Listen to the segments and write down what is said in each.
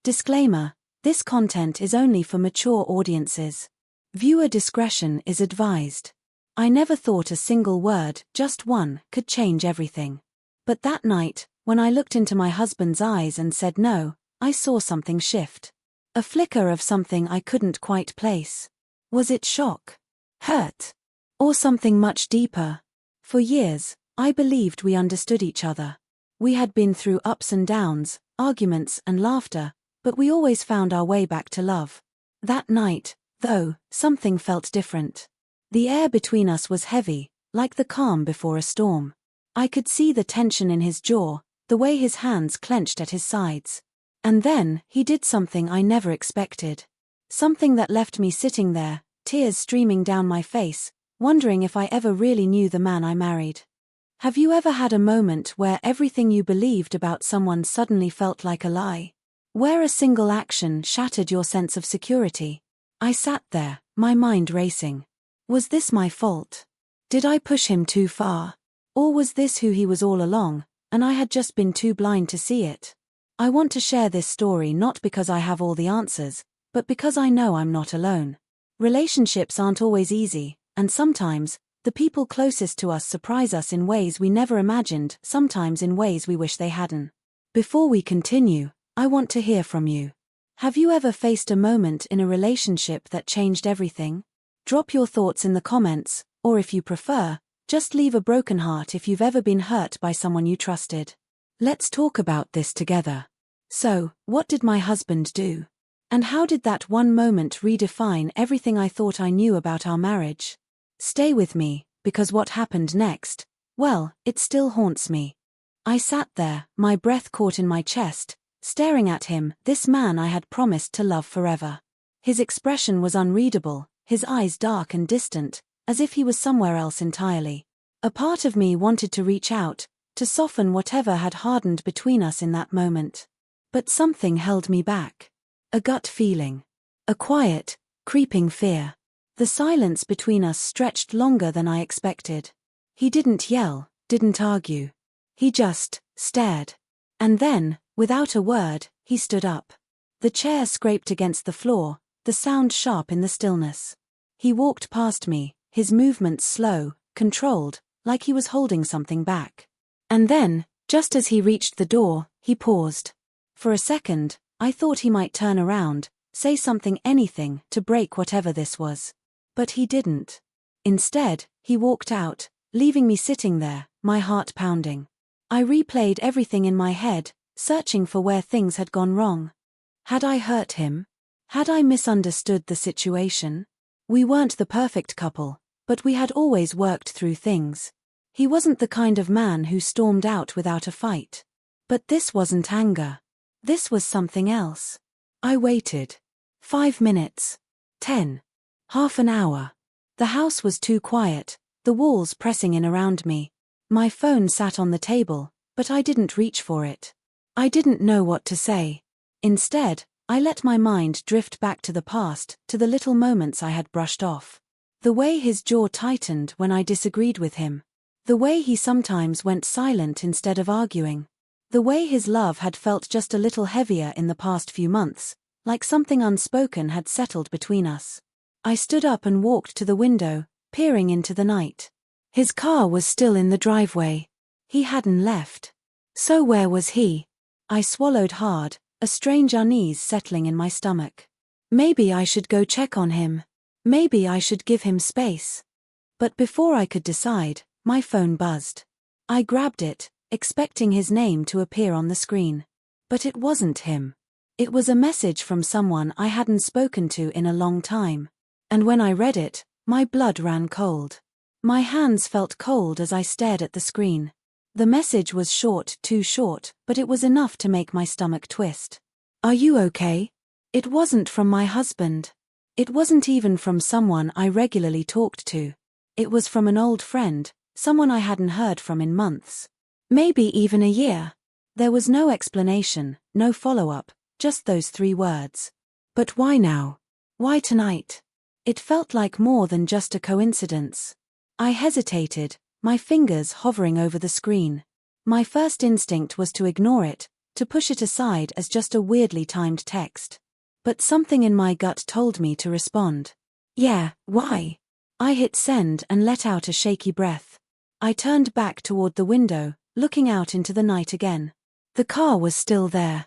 Disclaimer: this content is only for mature audiences. Viewer discretion is advised. I never thought a single word, just one, could change everything. But that night, when I looked into my husband's eyes and said no, I saw something shift. A flicker of something I couldn't quite place. Was it shock? Hurt? Or something much deeper? For years, I believed we understood each other. We had been through ups and downs, arguments and laughter, but we always found our way back to love. That night, though, something felt different. The air between us was heavy, like the calm before a storm. I could see the tension in his jaw, the way his hands clenched at his sides. And then, he did something I never expected. Something that left me sitting there, tears streaming down my face, wondering if I ever really knew the man I married. Have you ever had a moment where everything you believed about someone suddenly felt like a lie? Where a single action shattered your sense of security? I sat there, my mind racing. Was this my fault? Did I push him too far? Or was this who he was all along, and I had just been too blind to see it? I want to share this story not because I have all the answers, but because I know I'm not alone. Relationships aren't always easy, and sometimes, the people closest to us surprise us in ways we never imagined, sometimes in ways we wish they hadn't. Before we continue, I want to hear from you. Have you ever faced a moment in a relationship that changed everything? Drop your thoughts in the comments, or if you prefer, just leave a broken heart if you've ever been hurt by someone you trusted. Let's talk about this together. So, what did my husband do? And how did that one moment redefine everything I thought I knew about our marriage? Stay with me, because what happened next, well, it still haunts me. I sat there, my breath caught in my chest, staring at him, this man I had promised to love forever. His expression was unreadable, his eyes dark and distant, as if he was somewhere else entirely. A part of me wanted to reach out, to soften whatever had hardened between us in that moment. But something held me back. A gut feeling. A quiet, creeping fear. The silence between us stretched longer than I expected. He didn't yell, didn't argue. He just stared. And then, without a word, he stood up. The chair scraped against the floor, the sound sharp in the stillness. He walked past me, his movements slow, controlled, like he was holding something back. And then, just as he reached the door, he paused. For a second, I thought he might turn around, say something, anything, to break whatever this was. But he didn't. Instead, he walked out, leaving me sitting there, my heart pounding. I replayed everything in my head, searching for where things had gone wrong. Had I hurt him? Had I misunderstood the situation? We weren't the perfect couple, but we had always worked through things. He wasn't the kind of man who stormed out without a fight. But this wasn't anger. This was something else. I waited. 5 minutes. 10. Half an hour. The house was too quiet, the walls pressing in around me. My phone sat on the table, but I didn't reach for it. I didn't know what to say. Instead, I let my mind drift back to the past, to the little moments I had brushed off. The way his jaw tightened when I disagreed with him. The way he sometimes went silent instead of arguing. The way his love had felt just a little heavier in the past few months, like something unspoken had settled between us. I stood up and walked to the window, peering into the night. His car was still in the driveway. He hadn't left. So where was he? I swallowed hard, a strange unease settling in my stomach. Maybe I should go check on him. Maybe I should give him space. But before I could decide, my phone buzzed. I grabbed it, expecting his name to appear on the screen. But it wasn't him. It was a message from someone I hadn't spoken to in a long time. And when I read it, my blood ran cold. My hands felt cold as I stared at the screen. The message was short, too short, but it was enough to make my stomach twist. Are you okay? It wasn't from my husband. It wasn't even from someone I regularly talked to. It was from an old friend, someone I hadn't heard from in months. Maybe even a year. There was no explanation, no follow-up, just those 3 words. But why now? Why tonight? It felt like more than just a coincidence. I hesitated, my fingers hovering over the screen. My first instinct was to ignore it, to push it aside as just a weirdly timed text. But something in my gut told me to respond. Yeah, why? I hit send and let out a shaky breath. I turned back toward the window, looking out into the night again. The car was still there.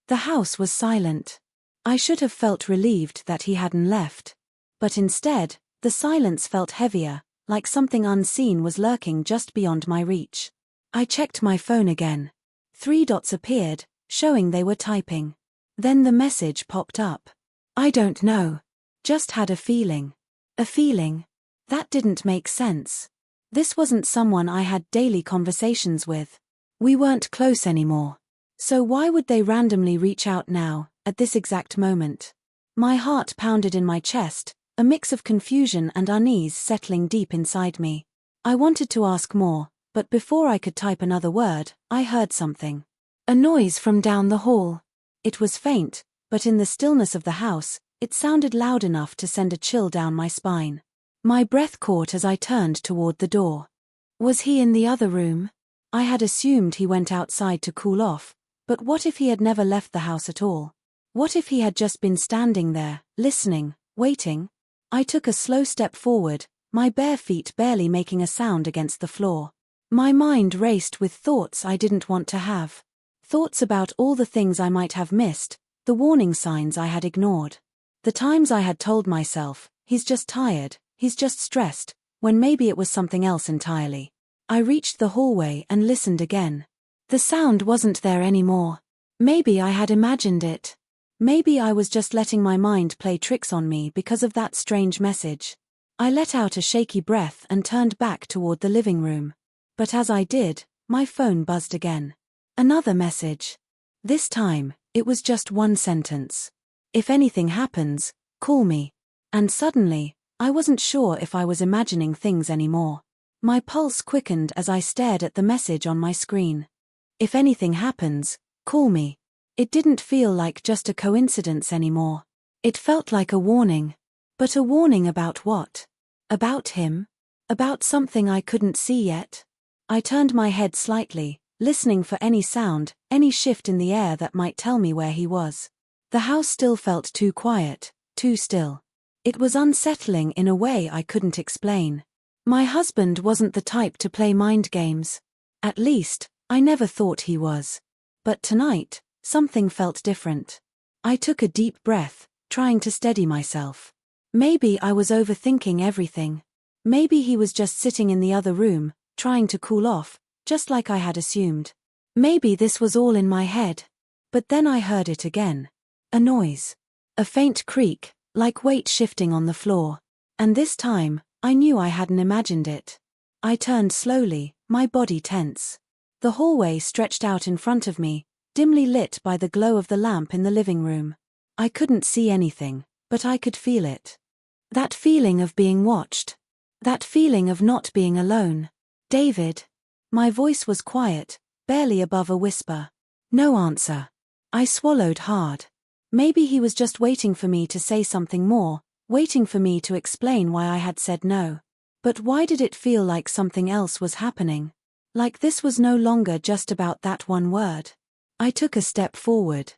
The house was silent. I should have felt relieved that he hadn't left. But instead, the silence felt heavier, like something unseen was lurking just beyond my reach. I checked my phone again. 3 dots appeared, showing they were typing. Then the message popped up. I don't know. Just had a feeling. A feeling. That didn't make sense. This wasn't someone I had daily conversations with. We weren't close anymore. So why would they randomly reach out now, at this exact moment? My heart pounded in my chest, a mix of confusion and unease settling deep inside me. I wanted to ask more, but before I could type another word, I heard something. A noise from down the hall. It was faint, but in the stillness of the house, it sounded loud enough to send a chill down my spine. My breath caught as I turned toward the door. Was he in the other room? I had assumed he went outside to cool off, but what if he had never left the house at all? What if he had just been standing there, listening, waiting? I took a slow step forward, my bare feet barely making a sound against the floor. My mind raced with thoughts I didn't want to have. Thoughts about all the things I might have missed, the warning signs I had ignored. The times I had told myself, he's just tired, he's just stressed, when maybe it was something else entirely. I reached the hallway and listened again. The sound wasn't there anymore. Maybe I had imagined it. Maybe I was just letting my mind play tricks on me because of that strange message. I let out a shaky breath and turned back toward the living room. But as I did, my phone buzzed again. Another message. This time, it was just one sentence. If anything happens, call me. And suddenly, I wasn't sure if I was imagining things anymore. My pulse quickened as I stared at the message on my screen. If anything happens, call me. It didn't feel like just a coincidence anymore. It felt like a warning. But a warning about what? About him? About something I couldn't see yet? I turned my head slightly, listening for any sound, any shift in the air that might tell me where he was. The house still felt too quiet, too still. It was unsettling in a way I couldn't explain. My husband wasn't the type to play mind games. At least, I never thought he was. But tonight, something felt different. I took a deep breath, trying to steady myself. Maybe I was overthinking everything. Maybe he was just sitting in the other room, trying to cool off, just like I had assumed. Maybe this was all in my head. But then I heard it again. A noise. A faint creak, like weight shifting on the floor. And this time, I knew I hadn't imagined it. I turned slowly, my body tense. The hallway stretched out in front of me, dimly lit by the glow of the lamp in the living room. I couldn't see anything, but I could feel it. That feeling of being watched. That feeling of not being alone. David. My voice was quiet, barely above a whisper. No answer. I swallowed hard. Maybe he was just waiting for me to say something more, waiting for me to explain why I had said no. But why did it feel like something else was happening? Like this was no longer just about that one word. I took a step forward.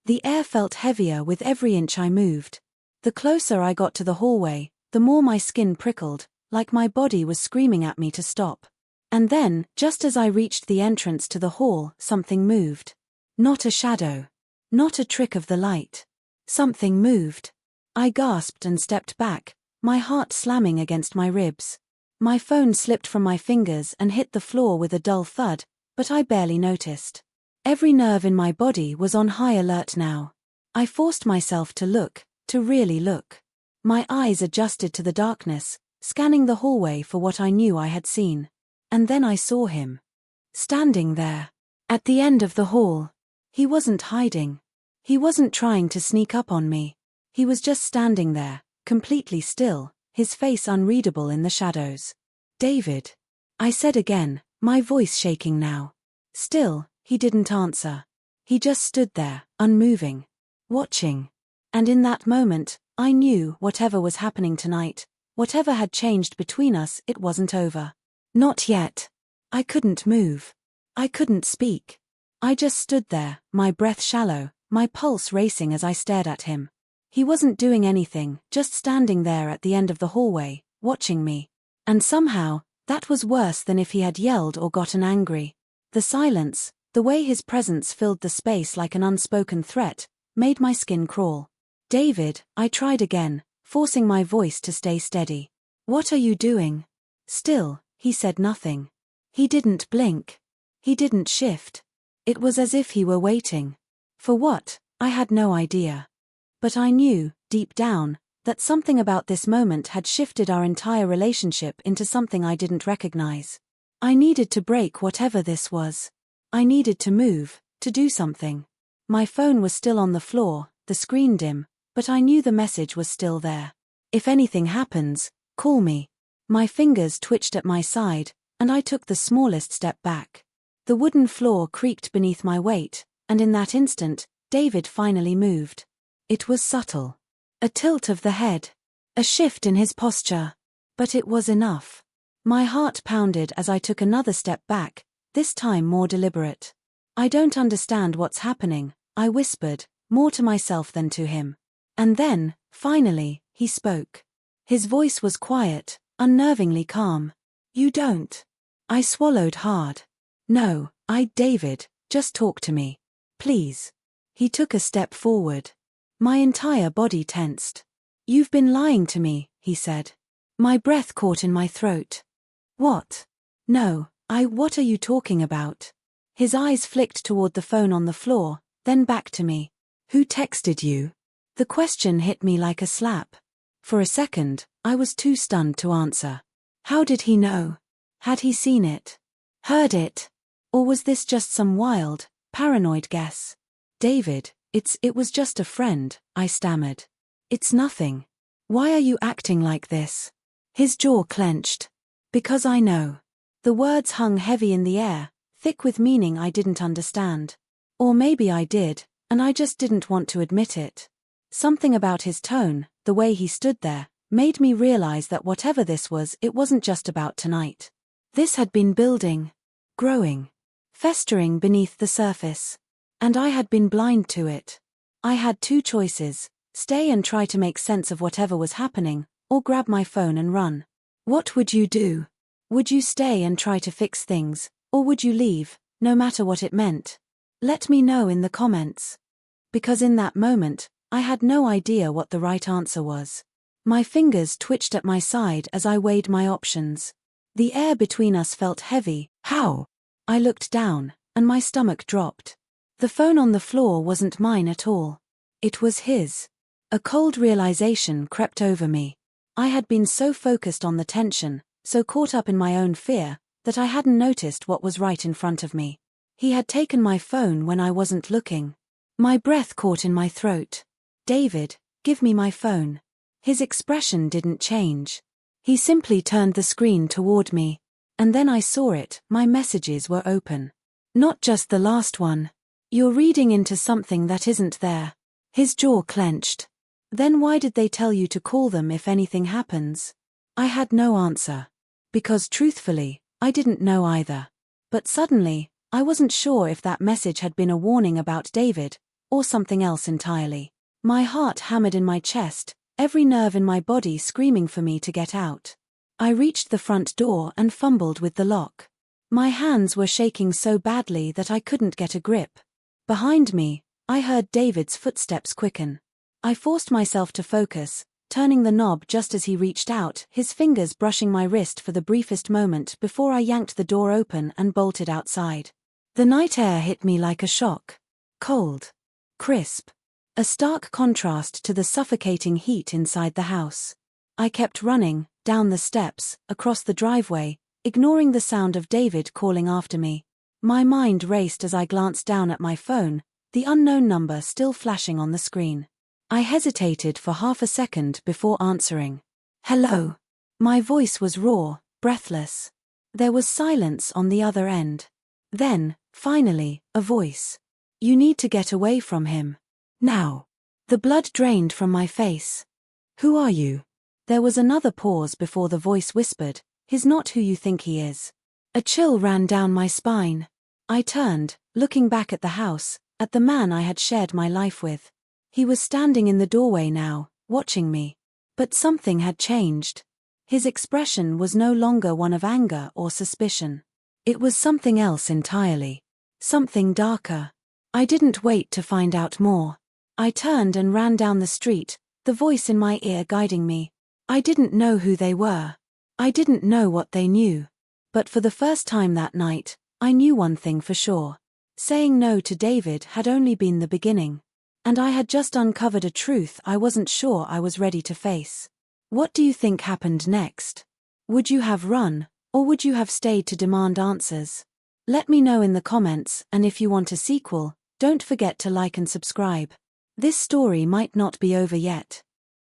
The air felt heavier with every inch I moved. The closer I got to the hallway, the more my skin prickled, like my body was screaming at me to stop. And then, just as I reached the entrance to the hall, something moved. Not a shadow. Not a trick of the light. Something moved. I gasped and stepped back, my heart slamming against my ribs. My phone slipped from my fingers and hit the floor with a dull thud, but I barely noticed. Every nerve in my body was on high alert now. I forced myself to look, to really look. My eyes adjusted to the darkness, scanning the hallway for what I knew I had seen. And then I saw him. Standing there. At the end of the hall. He wasn't hiding. He wasn't trying to sneak up on me. He was just standing there, completely still, his face unreadable in the shadows. David. I said again, my voice shaking now. Still, he didn't answer. He just stood there, unmoving. Watching. And in that moment, I knew whatever was happening tonight, whatever had changed between us, it wasn't over. Not yet. I couldn't move. I couldn't speak. I just stood there, my breath shallow, my pulse racing as I stared at him. He wasn't doing anything, just standing there at the end of the hallway, watching me. And somehow, that was worse than if he had yelled or gotten angry. The silence, the way his presence filled the space like an unspoken threat, made my skin crawl. "David," I tried again, forcing my voice to stay steady. "What are you doing?" Still, he said nothing. He didn't blink. He didn't shift. It was as if he were waiting. For what? I had no idea. But I knew, deep down, that something about this moment had shifted our entire relationship into something I didn't recognize. I needed to break whatever this was. I needed to move, to do something. My phone was still on the floor, the screen dim, but I knew the message was still there. "If anything happens, call me." My fingers twitched at my side, and I took the smallest step back. The wooden floor creaked beneath my weight, and in that instant, David finally moved. It was subtle. A tilt of the head. A shift in his posture. But it was enough. My heart pounded as I took another step back, this time more deliberate. "I don't understand what's happening," I whispered, more to myself than to him. And then, finally, he spoke. His voice was quiet, unnervingly calm. "You don't." I swallowed hard. "No, David, just talk to me. Please." He took a step forward. My entire body tensed. "You've been lying to me," he said. My breath caught in my throat. "What?" "No, what are you talking about?" His eyes flicked toward the phone on the floor, then back to me. "Who texted you?" The question hit me like a slap. For a second, I was too stunned to answer. How did he know? Had he seen it? Heard it? Or was this just some wild, paranoid guess? "David, it was just a friend," I stammered. "It's nothing. Why are you acting like this?" His jaw clenched. "Because I know." The words hung heavy in the air, thick with meaning I didn't understand. Or maybe I did, and I just didn't want to admit it. Something about his tone, the way he stood there, made me realize that whatever this was, it wasn't just about tonight. This had been building, growing, festering beneath the surface. And I had been blind to it. I had two choices: stay and try to make sense of whatever was happening, or grab my phone and run. What would you do? Would you stay and try to fix things, or would you leave, no matter what it meant? Let me know in the comments. Because in that moment, I had no idea what the right answer was. My fingers twitched at my side as I weighed my options. The air between us felt heavy. How? I looked down, and my stomach dropped. The phone on the floor wasn't mine at all. It was his. A cold realization crept over me. I had been so focused on the tension, so caught up in my own fear, that I hadn't noticed what was right in front of me. He had taken my phone when I wasn't looking. My breath caught in my throat. "David, give me my phone." His expression didn't change. He simply turned the screen toward me. And then I saw it, my messages were open. Not just the last one. "You're reading into something that isn't there." His jaw clenched. "Then why did they tell you to call them if anything happens?" I had no answer. Because truthfully, I didn't know either. But suddenly, I wasn't sure if that message had been a warning about David, or something else entirely. My heart hammered in my chest, every nerve in my body screaming for me to get out. I reached the front door and fumbled with the lock. My hands were shaking so badly that I couldn't get a grip. Behind me, I heard David's footsteps quicken. I forced myself to focus, turning the knob just as he reached out, his fingers brushing my wrist for the briefest moment before I yanked the door open and bolted outside. The night air hit me like a shock. Cold. Crisp. A stark contrast to the suffocating heat inside the house. I kept running, down the steps, across the driveway, ignoring the sound of David calling after me. My mind raced as I glanced down at my phone, the unknown number still flashing on the screen. I hesitated for half a second before answering. "Hello." My voice was raw, breathless. There was silence on the other end. Then, finally, a voice. "You need to get away from him. Now." The blood drained from my face. "Who are you?" There was another pause before the voice whispered, "He's not who you think he is." A chill ran down my spine. I turned, looking back at the house, at the man I had shared my life with. He was standing in the doorway now, watching me. But something had changed. His expression was no longer one of anger or suspicion. It was something else entirely. Something darker. I didn't wait to find out more. I turned and ran down the street, the voice in my ear guiding me. I didn't know who they were. I didn't know what they knew. But for the first time that night, I knew one thing for sure. Saying no to David had only been the beginning. And I had just uncovered a truth I wasn't sure I was ready to face. What do you think happened next? Would you have run, or would you have stayed to demand answers? Let me know in the comments, and if you want a sequel, don't forget to like and subscribe. This story might not be over yet.